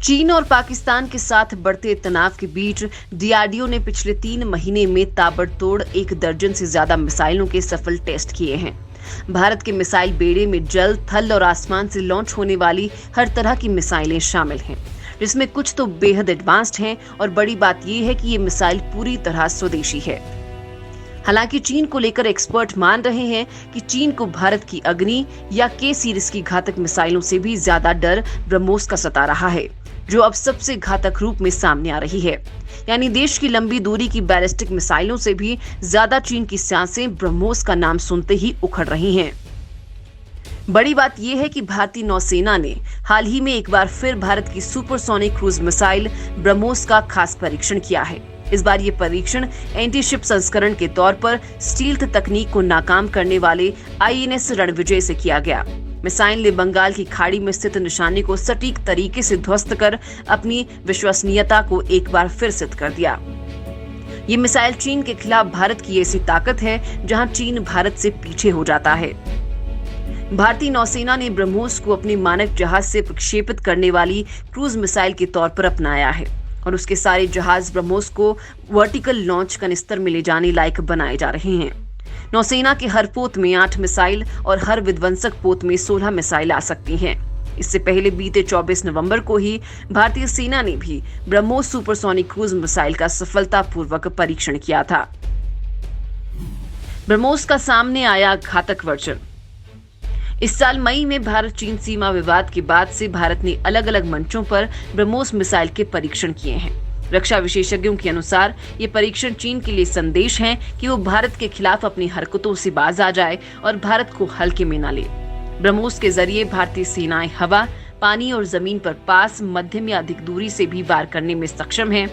चीन और पाकिस्तान के साथ बढ़ते तनाव के बीच डीआरडीओ ने पिछले 3 महीने में ताबड़तोड़ 1 दर्जन से ज्यादा मिसाइलों के सफल टेस्ट किए हैं। भारत के मिसाइल बेड़े में जल, थल और आसमान से लॉन्च होने वाली हर तरह की मिसाइलें शामिल हैं, जिसमें कुछ तो बेहद एडवांस्ड हैं और बड़ी बात यह है कि ये मिसाइल पूरी तरह स्वदेशी है। हालांकि चीन को लेकर एक्सपर्ट मान रहे हैं कि चीन को भारत की अग्नि या के सीरीज की घातक मिसाइलों से भी ज्यादा डर ब्रह्मोस का सता रहा है, जो अब सबसे घातक रूप में सामने आ रही है। यानी देश की लंबी दूरी की बैलिस्टिक मिसाइलों से भी ज्यादा चीन की सांसें ब्रह्मोस का नाम सुनते ही उखड़ रही हैं। बड़ी बात यह है कि भारतीय नौसेना ने हाल ही में एक बार फिर भारत की सुपरसोनिक क्रूज मिसाइल ब्रह्मोस का खास परीक्षण किया है। इस बार ये परीक्षण एंटी शिप संस्करण के तौर पर स्टील्थ तकनीक को नाकाम करने वाले आईएनएस रणविजय से किया गया। मिसाइल ने बंगाल की खाड़ी में स्थित निशाने को सटीक तरीके से ध्वस्त कर अपनी विश्वसनीयता को एक बार फिर सिद्ध कर दिया। ये मिसाइल चीन के खिलाफ भारत की ऐसी ताकत है जहां चीन भारत से पीछे हो जाता है। भारतीय नौसेना ने ब्रह्मोस को अपने मानक जहाज से प्रक्षेपित करने वाली क्रूज मिसाइल के तौर पर अपनाया है और उसके सारे जहाज ब्रह्मोस को वर्टिकल लॉन्च कनिस्तर में ले जाने लायक बनाए जा रहे हैं। नौसेना के हर पोत में 8 मिसाइल और हर विध्वंसक पोत में 16 मिसाइल आ सकती हैं। इससे पहले बीते 24 नवंबर को ही भारतीय सेना ने भी ब्रह्मोस सुपरसोनिक क्रूज मिसाइल का सफलतापूर्वक परीक्षण किया था। ब्रह्मोस का सामने आया घातक वर्जन। इस साल मई में भारत चीन सीमा विवाद के बाद से भारत ने अलग अलग मंचों पर ब्रह्मोस मिसाइल के परीक्षण किए हैं। रक्षा विशेषज्ञों के अनुसार ये परीक्षण चीन के लिए संदेश है कि वो भारत के खिलाफ अपनी हरकतों से बाज आ जाए और भारत को हल्के में न ले। ब्रह्मोस के जरिए भारतीय सेनाएं हवा, पानी और जमीन पर पास, मध्यम या अधिक दूरी से भी वार करने में सक्षम है।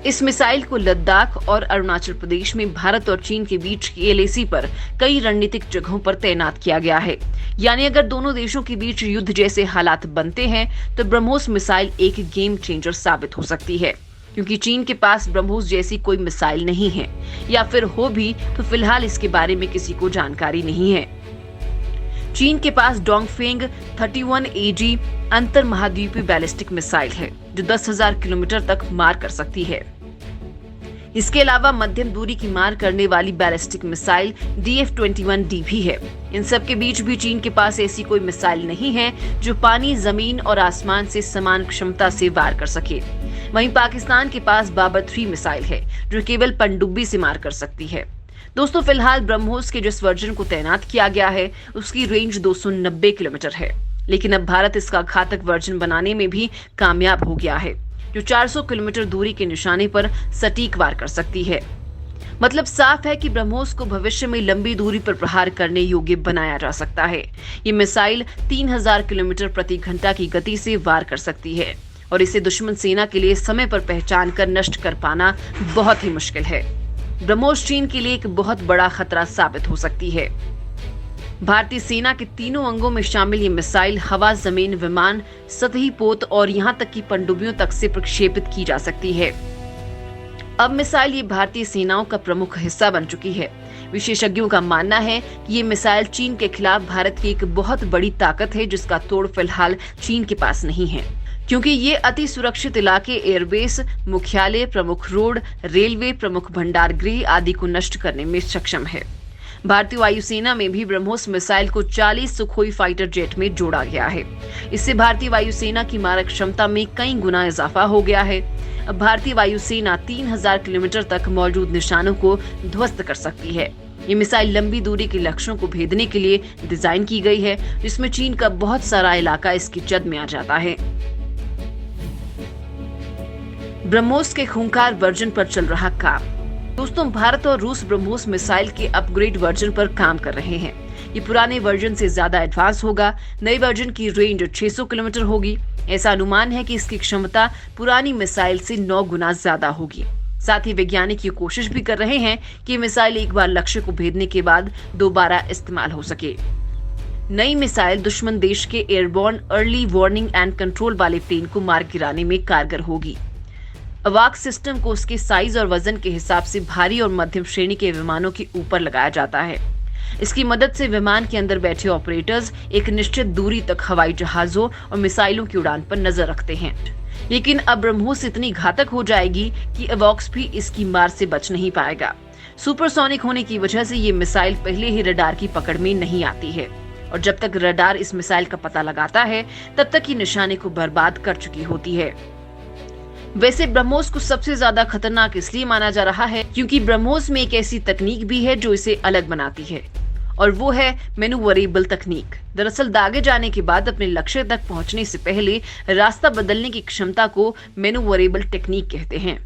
इस मिसाइल को लद्दाख और अरुणाचल प्रदेश में भारत और चीन के बीच की एलएसी पर कई रणनीतिक जगहों पर तैनात किया गया है। यानी अगर दोनों देशों के बीच युद्ध जैसे हालात बनते हैं तो ब्रह्मोस मिसाइल एक गेम चेंजर साबित हो सकती है, क्योंकि चीन के पास ब्रह्मोस जैसी कोई मिसाइल नहीं है, या फिर हो भी तो फिलहाल इसके बारे में किसी को जानकारी नहीं है। चीन के पास डोंगफेंग 31 AG अंतर महाद्वीपीय बैलिस्टिक मिसाइल है जो 10,000 किलोमीटर तक मार कर सकती है। इसके अलावा मध्यम दूरी की मार करने वाली बैलिस्टिक मिसाइल DF-21D भी है। इन सब के बीच भी चीन के पास ऐसी कोई मिसाइल नहीं है जो पानी, जमीन और आसमान से समान क्षमता से वार कर सके। वहीं पाकिस्तान के पास बाबर 3 मिसाइल है जो केवल पनडुब्बी से मार कर सकती है। दोस्तों, फिलहाल ब्रह्मोस के जिस वर्जन को तैनात किया गया है उसकी रेंज 290 किलोमीटर है, लेकिन अब भारत इसका घातक वर्जन बनाने में भी कामयाब हो गया है जो 400 किलोमीटर दूरी के निशाने पर सटीक वार कर सकती है। मतलब साफ है कि ब्रह्मोस को भविष्य में लंबी दूरी पर प्रहार करने योग्य बनाया जा सकता है। ये मिसाइल 3000 किलोमीटर प्रति घंटा की गति से वार कर सकती है और इसे दुश्मन सेना के लिए समय पर पहचान कर नष्ट कर पाना बहुत ही मुश्किल है। ब्रह्मोस चीन के लिए एक बहुत बड़ा खतरा साबित हो सकती है। भारतीय सेना के तीनों अंगों में शामिल ये मिसाइल हवा, जमीन, विमान, सतही पोत और यहां तक कि पनडुब्बियों तक से प्रक्षेपित की जा सकती है। अब मिसाइल ये भारतीय सेनाओं का प्रमुख हिस्सा बन चुकी है। विशेषज्ञों का मानना है कि ये मिसाइल चीन के खिलाफ भारत की एक बहुत बड़ी ताकत है जिसका तोड़ फिलहाल चीन के पास नहीं है, क्योंकि ये अति सुरक्षित इलाके, एयरबेस, मुख्यालय, प्रमुख रोड, रेलवे, प्रमुख भंडार गृह आदि को नष्ट करने में सक्षम है। भारतीय वायुसेना में भी ब्रह्मोस मिसाइल को 40 सुखोई फाइटर जेट में जोड़ा गया है। इससे भारतीय वायुसेना की मारक क्षमता में कई गुना इजाफा हो गया है। अब भारतीय वायुसेना 3000 किलोमीटर तक मौजूद निशानों को ध्वस्त कर सकती है। ये मिसाइल लंबी दूरी के लक्ष्यों को भेदने के लिए डिजाइन की गई है, जिसमें चीन का बहुत सारा इलाका इसकी जद में आ जाता है। ब्रह्मोस के खूंखार वर्जन पर चल रहा काम। दोस्तों, भारत और रूस ब्रह्मोस मिसाइल के अपग्रेड वर्जन पर काम कर रहे हैं। ये पुराने वर्जन से ज्यादा एडवांस होगा। नए वर्जन की रेंज 600 किलोमीटर होगी। ऐसा अनुमान है कि इसकी क्षमता पुरानी मिसाइल से 9 गुना ज्यादा होगी। साथ ही वैज्ञानिक ये कोशिश भी कर रहे हैं कि मिसाइल एक बार लक्ष्य को भेदने के बाद दोबारा इस्तेमाल हो सके। नई मिसाइल दुश्मन देश के airborne early warning and control वाले प्लेन को मार गिराने में कारगर होगी। अवाक सिस्टम को उसके साइज और वजन के हिसाब से भारी और मध्यम श्रेणी के विमानों के ऊपर लगाया जाता है। इसकी मदद से विमान के अंदर बैठे ऑपरेटर्स एक निश्चित दूरी तक हवाई जहाजों और मिसाइलों की उड़ान पर नजर रखते हैं। लेकिन अब ब्रह्मोस इतनी घातक हो जाएगी कि एवॉक्स भी इसकी मार से बच नहीं पाएगा। सुपरसोनिक होने की वजह से ये मिसाइल पहले ही रडार की पकड़ में नहीं आती है और जब तक रडार इस मिसाइल का पता लगाता है तब तक ये निशाने को बर्बाद कर चुकी होती है। वैसे ब्रह्मोस को सबसे ज्यादा खतरनाक इसलिए माना जा रहा है क्योंकि ब्रह्मोस में एक ऐसी तकनीक भी है जो इसे अलग बनाती है और वो है मैनूवरेबल तकनीक। दरअसल दागे जाने के बाद अपने लक्ष्य तक पहुंचने से पहले रास्ता बदलने की क्षमता को मैनूवरेबल टेक्निक कहते हैं।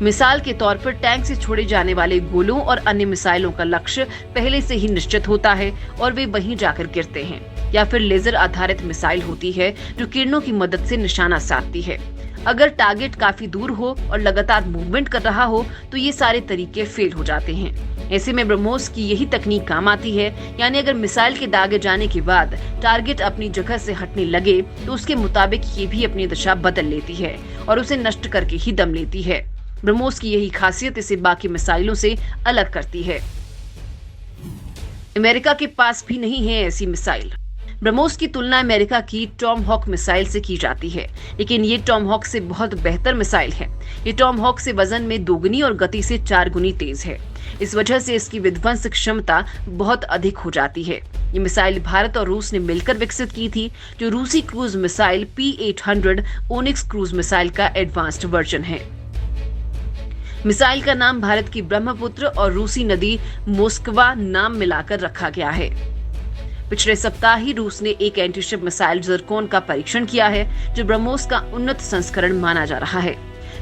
मिसाल के तौर पर टैंक से छोड़े जाने वाले गोलों और अन्य मिसाइलों का लक्ष्य पहले से ही निश्चित होता है और वे वहीं जाकर गिरते हैं, या फिर लेजर आधारित मिसाइल होती है जो किरणों की मदद से निशाना साधती है। अगर टारगेट काफी दूर हो और लगातार मूवमेंट कर रहा हो तो ये सारे तरीके फेल हो जाते हैं। ऐसे में ब्रह्मोस की यही तकनीक काम आती है, यानी अगर मिसाइल के दागे जाने के बाद टारगेट अपनी जगह से हटने लगे तो उसके मुताबिक ये भी अपनी दिशा बदल लेती है और उसे नष्ट करके ही दम लेती है। ब्रह्मोस की यही खासियत इसे बाकी मिसाइलों से अलग करती है। अमेरिका के पास भी नहीं है ऐसी मिसाइल। ब्रह्मोस की तुलना अमेरिका की टॉमहॉक मिसाइल से की जाती है, लेकिन ये टॉमहॉक से बहुत बेहतर मिसाइल है। ये टॉमहॉक से वजन में 2 गुनी और गति से 4 गुनी तेज है। इस वजह से इसकी विध्वंस क्षमता बहुत अधिक हो जाती है। ये मिसाइल भारत और रूस ने मिलकर विकसित की थी, जो रूसी cruise missile P-800 onyx cruise missile का एडवांस्ड वर्जन है। मिसाइल का नाम भारत की ब्रह्मपुत्र और रूसी नदी मोस्कवा नाम मिलाकर रखा गया है। पिछले सप्ताह ही रूस ने एक एंटीशिप मिसाइल ज़िरकोन का परीक्षण किया है, जो ब्रह्मोस का उन्नत संस्करण माना जा रहा है।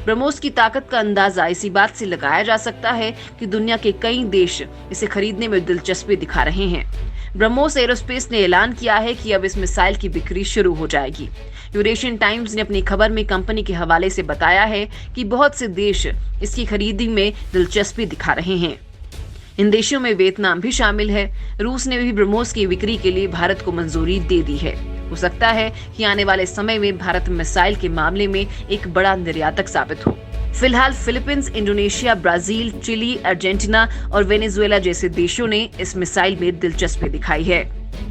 ब्रह्मोस की ताकत का अंदाजा इसी बात से लगाया जा सकता है कि दुनिया के कई देश इसे खरीदने में दिलचस्पी दिखा रहे हैं। ब्रह्मोस एरोस्पेस ने ऐलान किया है कि अब इस मिसाइल की बिक्री शुरू हो जाएगी। यूरेशियन टाइम्स ने अपनी खबर में कंपनी के हवाले से बताया है कि बहुत से देश इसकी खरीदी में दिलचस्पी दिखा रहे हैं। इन देशों में वियतनाम भी शामिल है। रूस ने भी ब्रह्मोस की बिक्री के लिए भारत को मंजूरी दे दी है। हो सकता है कि आने वाले समय में भारत मिसाइल के मामले में एक बड़ा निर्यातक साबित हो। फिलहाल Philippines, Indonesia, Brazil, Chile, Argentina और वेनेजुएला जैसे देशों ने इस मिसाइल में दिलचस्पी दिखाई है।